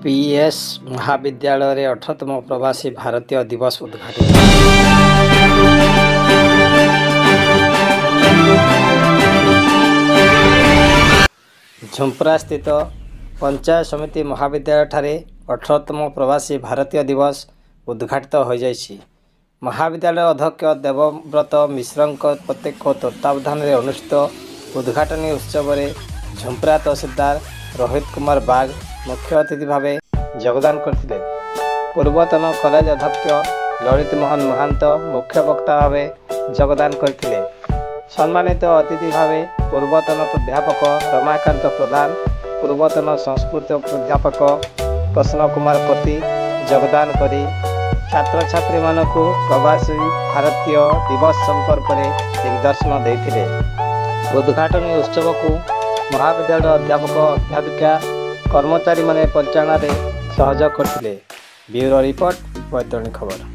PS महाविद्यालय 18तम प्रवासी भारतीय दिवस उद्घाटित। झुंपरा स्थित पंचायत समिति महाविद्यालय ठारे 18तम प्रवासी भारतीय दिवस उद्घाटित हो जाइछि। महाविद्यालय अध्यक्ष देवव्रत मिश्र प्रत्यक्ष तत्वावधान में अनुष्ठित उद्घाटनी उत्सव में झुंपरा तहसीलदार रोहित कुमार बाग मुख्य अतिथि भाव योगदान करथिले। पूर्वतन कॉलेज अध्यक्ष ललित मोहन महांत मुख्य वक्ता भाव योगदान करथिले। सम्मानित अतिथि भाव पूर्वतन प्राध्यापक रमाकांत प्रधान, पूर्वतन संस्कृत प्राध्यापक प्रसन्न कुमार पति योगदान करी छात्र छात्री मानक प्रवासी भारतीय दिवस संपर्क में दिग्दर्शन देथिले। उद्घाटनी उत्सव को महाविद्यालय अध्यापक अध्यापिका कर्मचारी माने परिचालन में सहयोग करथिले। ब्यूरो रिपोर्ट, बैतरणी खबर।